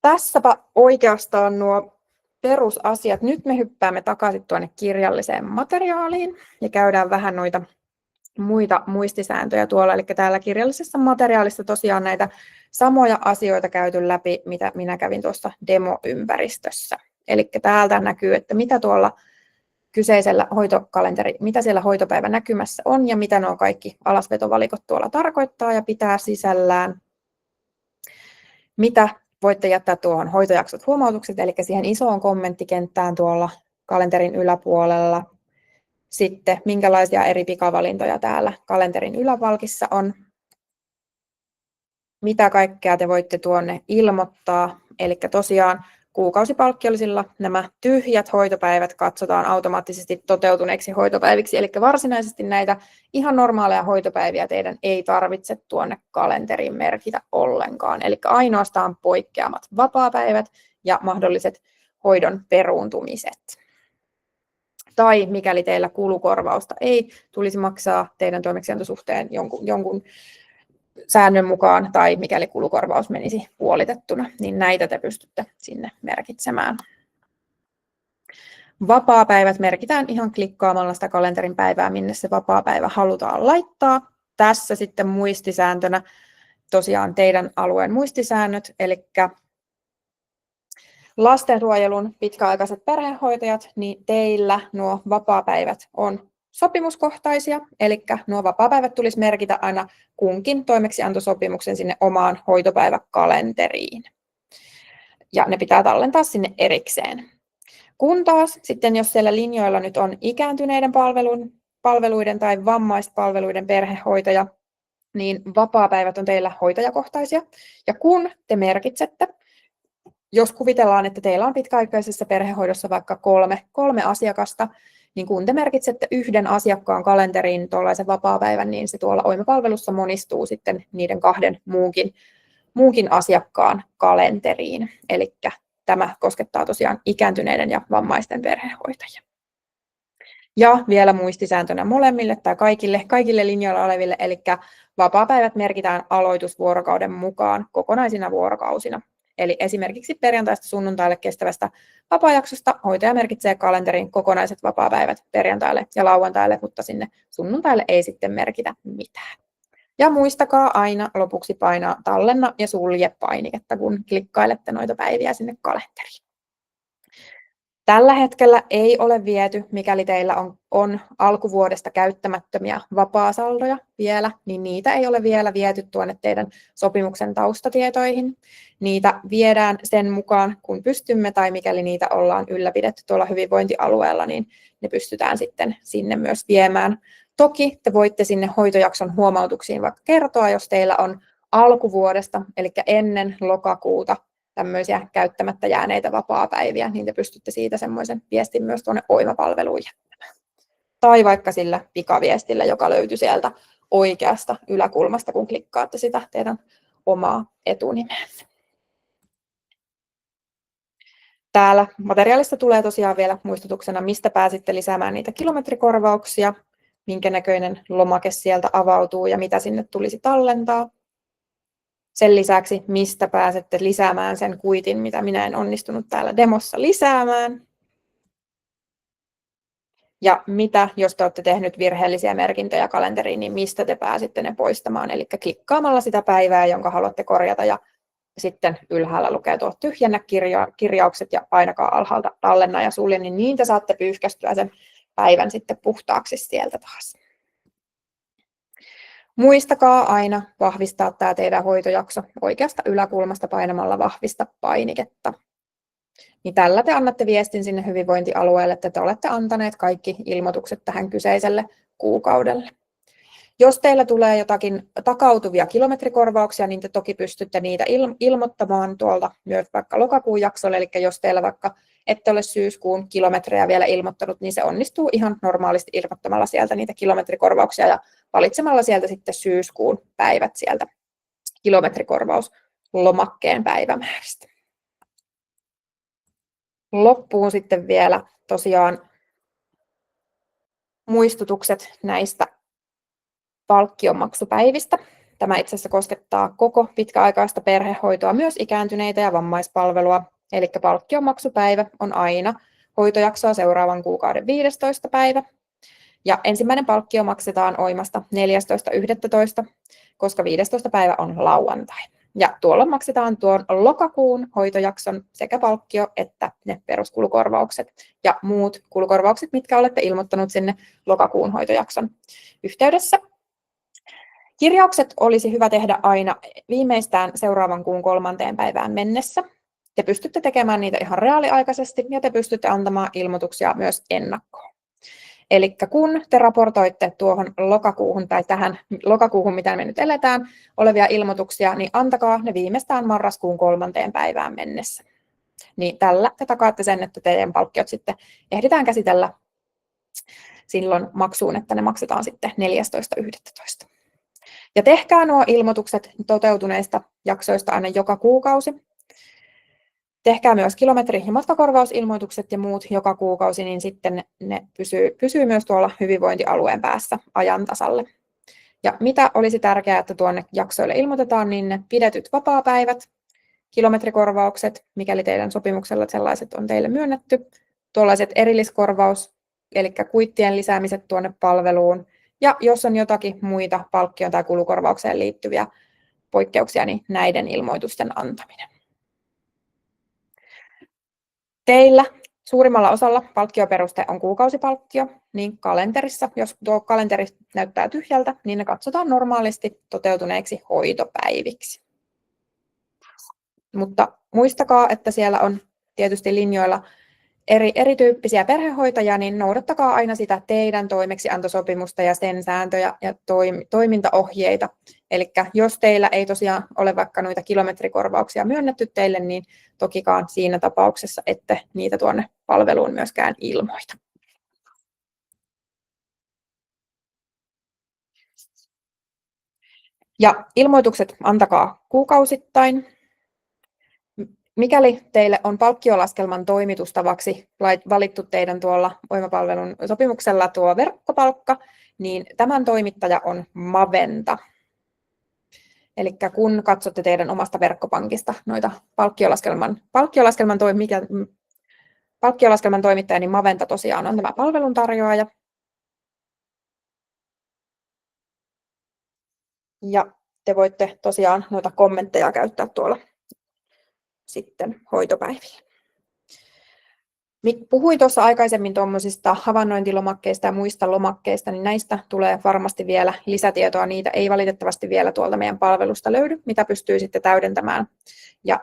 Tässäpä oikeastaan nuo perusasiat. Nyt me hyppäämme takaisin tuonne kirjalliseen materiaaliin ja käydään vähän noita muita muistisääntöjä tuolla. Eli täällä kirjallisessa materiaalissa tosiaan näitä samoja asioita käyty läpi, mitä minä kävin tuossa demoympäristössä. Eli täältä näkyy, että mitä tuolla kyseisellä mitä siellä hoitopäivän näkymässä on ja mitä nuo kaikki alasvetovalikot tuolla tarkoittaa ja pitää sisällään. Mitä voitte jättää tuohon hoitojaksot huomautukset, eli siihen isoon kommenttikenttään tuolla kalenterin yläpuolella. Sitten minkälaisia eri pikavalintoja täällä kalenterin ylävalkissa on. Mitä kaikkea te voitte tuonne ilmoittaa, eli tosiaan kuukausipalkkiollisilla nämä tyhjät hoitopäivät katsotaan automaattisesti toteutuneiksi hoitopäiviksi, eli varsinaisesti näitä ihan normaaleja hoitopäiviä teidän ei tarvitse tuonne kalenteriin merkitä ollenkaan, eli ainoastaan poikkeamat vapaapäivät ja mahdolliset hoidon peruuntumiset. Tai mikäli teillä kulukorvausta ei tulisi maksaa teidän toimeksiantosuhteen jonkun säännön mukaan, tai mikäli kulukorvaus menisi puolitettuna, niin näitä te pystytte sinne merkitsemään. Vapaapäivät merkitään ihan klikkaamalla sitä kalenterin päivää, minne se vapaapäivä halutaan laittaa. Tässä sitten muistisääntönä tosiaan teidän alueen muistisäännöt, eli lastensuojelun pitkäaikaiset perhehoitajat, niin teillä nuo vapaapäivät on sopimuskohtaisia, eli nuo vapaapäivät tulisi merkitä aina kunkin toimeksiantosopimuksen sinne omaan hoitopäiväkalenteriin. Ja ne pitää tallentaa sinne erikseen. Kun taas sitten, jos siellä linjoilla nyt on ikääntyneiden palveluiden tai vammaispalveluiden perhehoitaja, niin vapaapäivät on teillä hoitajakohtaisia. Ja kun te merkitsette, jos kuvitellaan, että teillä on pitkäaikaisessa perhehoidossa vaikka kolme asiakasta, niin kun te merkitsette yhden asiakkaan kalenteriin tuollaisen vapaapäivän, niin se tuolla Oima-palvelussa monistuu sitten niiden kahden muunkin asiakkaan kalenteriin. Eli tämä koskettaa tosiaan ikääntyneiden ja vammaisten perhehoitajia. Ja vielä muistisääntönä molemmille tai kaikille linjoilla oleville, eli vapaapäivät merkitään aloitusvuorokauden mukaan kokonaisina vuorokausina. Eli esimerkiksi perjantaista sunnuntaille kestävästä vapaajaksosta hoitaja merkitsee kalenterin kokonaiset vapaapäivät perjantaille ja lauantaille, mutta sinne sunnuntaille ei sitten merkitä mitään. Ja muistakaa aina lopuksi painaa tallenna ja sulje -painiketta, kun klikkailette noita päiviä sinne kalenteriin. Tällä hetkellä ei ole viety, mikäli teillä on alkuvuodesta käyttämättömiä vapaasaldoja vielä, niin niitä ei ole vielä viety tuonne teidän sopimuksen taustatietoihin. Niitä viedään sen mukaan, kun pystymme, tai mikäli niitä ollaan ylläpidetty tuolla hyvinvointialueella, niin ne pystytään sitten sinne myös viemään. Toki te voitte sinne hoitojakson huomautuksiin vaikka kertoa, jos teillä on alkuvuodesta, eli ennen lokakuuta, tämmöisiä käyttämättä jääneitä vapaapäiviä, niin te pystytte siitä semmoisen viestin myös tuonne Oima-palveluun jättämään. tai vaikka sillä pikaviestillä, joka löytyy sieltä oikeasta yläkulmasta, kun klikkaatte sitä teidän omaa etunimeä. Täällä materiaalissa tulee tosiaan vielä muistutuksena, mistä pääsitte lisäämään niitä kilometrikorvauksia, minkä näköinen lomake sieltä avautuu ja mitä sinne tulisi tallentaa. Sen lisäksi, mistä pääsette lisäämään sen kuitin, mitä minä en onnistunut täällä demossa lisäämään. Ja mitä, jos te olette tehnyt virheellisiä merkintöjä kalenteriin, niin mistä te pääsitte ne poistamaan. Eli klikkaamalla sitä päivää, jonka haluatte korjata, ja sitten ylhäällä lukee tuo tyhjennä kirjaukset ja painakaa alhaalta tallenna ja sulje, niin te saatte pyyhkästyä sen päivän sitten puhtaaksi sieltä taas. Muistakaa aina vahvistaa tämä teidän hoitojakso oikeasta yläkulmasta painamalla vahvista painiketta. Niin tällä te annatte viestin sinne hyvinvointialueelle, että te olette antaneet kaikki ilmoitukset tähän kyseiselle kuukaudelle. Jos teillä tulee jotakin takautuvia kilometrikorvauksia, niin te toki pystytte niitä ilmoittamaan tuolta myös vaikka lokakuun jaksolle. Eli jos teillä vaikka ette ole syyskuun kilometrejä vielä ilmoittanut, niin se onnistuu ihan normaalisti ilmoittamalla sieltä niitä kilometrikorvauksia ja valitsemalla sieltä sitten syyskuun päivät sieltä kilometrikorvauslomakkeen päivämääristä. Loppuun sitten vielä tosiaan muistutukset näistä palkkionmaksupäivistä. Tämä itse asiassa koskettaa koko pitkäaikaista perhehoitoa, myös ikääntyneitä ja vammaispalvelua. Eli palkkionmaksupäivä on aina hoitojaksoa seuraavan kuukauden 15. päivä. Ja ensimmäinen palkkio maksetaan Oimasta 14.11., koska 15. päivä on lauantai. Ja tuolloin maksetaan tuon lokakuun hoitojakson sekä palkkio että ne peruskulukorvaukset ja muut kulukorvaukset, mitkä olette ilmoittanut sinne lokakuun hoitojakson yhteydessä. Kirjaukset olisi hyvä tehdä aina viimeistään seuraavan kuun 3. päivään mennessä. Te pystytte tekemään niitä ihan reaaliaikaisesti ja te pystytte antamaan ilmoituksia myös ennakkoon. Eli kun te raportoitte tuohon lokakuuhun tai tähän lokakuuhun, mitä me nyt eletään, olevia ilmoituksia, niin antakaa ne viimeistään marraskuun 3. päivään mennessä. Niin tällä te takaatte sen, että teidän palkkiot sitten ehditään käsitellä silloin maksuun, että ne maksetaan sitten 14.11. Ja tehkää nuo ilmoitukset toteutuneista jaksoista aina joka kuukausi. Tehkää myös kilometri- ja matkakorvausilmoitukset ja muut joka kuukausi, niin sitten ne pysyy myös tuolla hyvinvointialueen päässä ajan tasalle. Ja mitä olisi tärkeää, että tuonne jaksoille ilmoitetaan, niin ne pidetyt vapaapäivät, kilometrikorvaukset, mikäli teidän sopimuksella sellaiset on teille myönnetty, tuollaiset erilliskorvaus, eli kuittien lisäämiset tuonne palveluun, ja jos on jotakin muita palkkioon tai kulukorvaukseen liittyviä poikkeuksia, niin näiden ilmoitusten antaminen. Teillä suurimmalla osalla palkkioperuste on kuukausipalkkio, niin kalenterissa, jos tuo kalenteri näyttää tyhjältä, niin ne katsotaan normaalisti toteutuneeksi hoitopäiviksi. Mutta muistakaa, että siellä on tietysti linjoilla erityyppisiä perhehoitajia, niin noudattakaa aina sitä teidän toimeksiantosopimusta ja sen sääntöjä ja toimintaohjeita. Eli jos teillä ei tosiaan ole vaikka noita kilometrikorvauksia myönnetty teille, niin tokikaan siinä tapauksessa ette niitä tuonne palveluun myöskään ilmoita. Ja ilmoitukset antakaa kuukausittain. Mikäli teille on palkkiolaskelman toimitustavaksi valittu teidän tuolla Voimapalvelun sopimuksella tuo verkkopalkka, niin tämän toimittaja on Maventa. Eli kun katsotte teidän omasta verkkopankista noita palkkiolaskelman toimittaja, niin Maventa tosiaan on tämä palveluntarjoaja. Ja te voitte tosiaan noita kommentteja käyttää tuolla sitten hoitopäivillä. Puhuin tuossa aikaisemmin tuommoisista havainnointilomakkeista ja muista lomakkeista, niin näistä tulee varmasti vielä lisätietoa. Niitä ei valitettavasti vielä tuolta meidän palvelusta löydy, mitä pystyy sitten täydentämään. Ja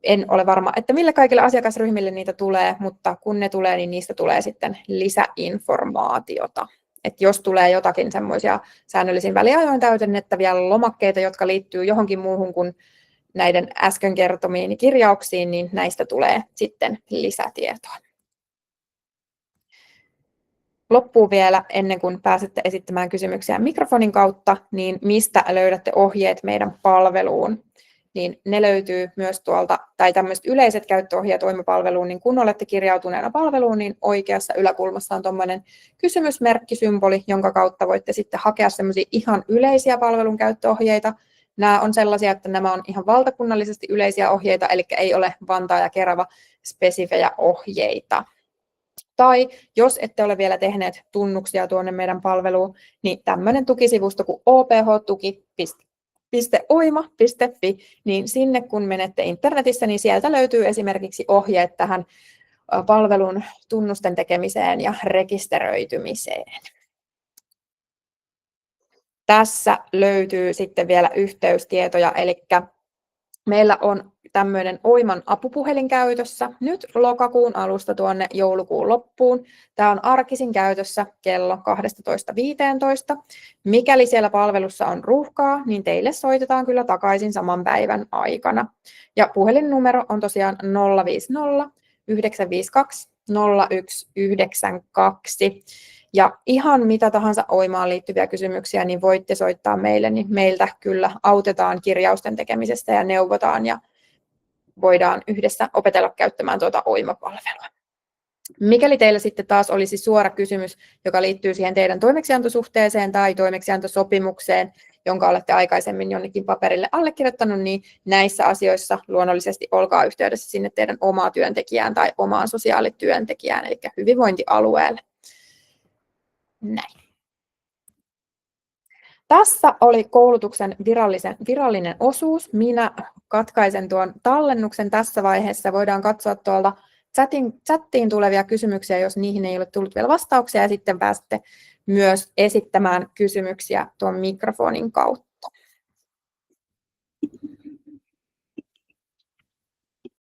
en ole varma, että millä kaikille asiakasryhmille niitä tulee, mutta kun ne tulee, niin niistä tulee sitten lisäinformaatiota. Et jos tulee jotakin semmoisia säännöllisin väliajoin täydennettäviä lomakkeita, jotka liittyy johonkin muuhun kuin näiden äsken kertomiini kirjauksiin, niin näistä tulee sitten lisätietoa. loppuun vielä, ennen kuin pääsette esittämään kysymyksiä mikrofonin kautta, niin mistä löydätte ohjeet meidän palveluun? Niin ne löytyy myös tuolta, tai tämmöiset yleiset käyttöohjeet Oima-palveluun, niin kun olette kirjautuneena palveluun, niin oikeassa yläkulmassa on tuommoinen kysymysmerkkisymboli, jonka kautta voitte sitten hakea semmoisia ihan yleisiä palvelun käyttöohjeita. Nämä on sellaisia, että nämä on ihan valtakunnallisesti yleisiä ohjeita, eli ei ole Vantaa ja Kerava spesifejä ohjeita. Tai jos ette ole vielä tehneet tunnuksia tuonne meidän palveluun, niin tämmöinen tukisivusto kuin ophtuki.oima.fi, niin sinne kun menette internetissä, niin sieltä löytyy esimerkiksi ohjeet tähän palvelun tunnusten tekemiseen ja rekisteröitymiseen. Tässä löytyy sitten vielä yhteystietoja, eli meillä on tämmöinen Oiman apupuhelin käytössä nyt lokakuun alusta tuonne joulukuun loppuun. Tämä on arkisin käytössä kello 12.15. Mikäli siellä palvelussa on ruuhkaa, niin teille soitetaan kyllä takaisin saman päivän aikana. Ja puhelinnumero on tosiaan 050 952 0192. Ja ihan mitä tahansa Oimaan liittyviä kysymyksiä, niin voitte soittaa meille, niin meiltä kyllä autetaan kirjausten tekemisestä ja neuvotaan ja voidaan yhdessä opetella käyttämään tuota Oima-palvelua. Mikäli teillä sitten taas olisi suora kysymys, joka liittyy siihen teidän toimeksiantosuhteeseen tai toimeksiantosopimukseen, jonka olette aikaisemmin jonnekin paperille allekirjoittanut, niin näissä asioissa luonnollisesti olkaa yhteydessä sinne teidän omaa työntekijään tai omaan sosiaalityöntekijään, eli hyvinvointialueelle. Näin. Tässä oli koulutuksen virallinen osuus. Minä katkaisen tuon tallennuksen tässä vaiheessa. Voidaan katsoa tuolta chattiin tulevia kysymyksiä, jos niihin ei ole tullut vielä vastauksia, ja sitten pääsette myös esittämään kysymyksiä tuon mikrofonin kautta.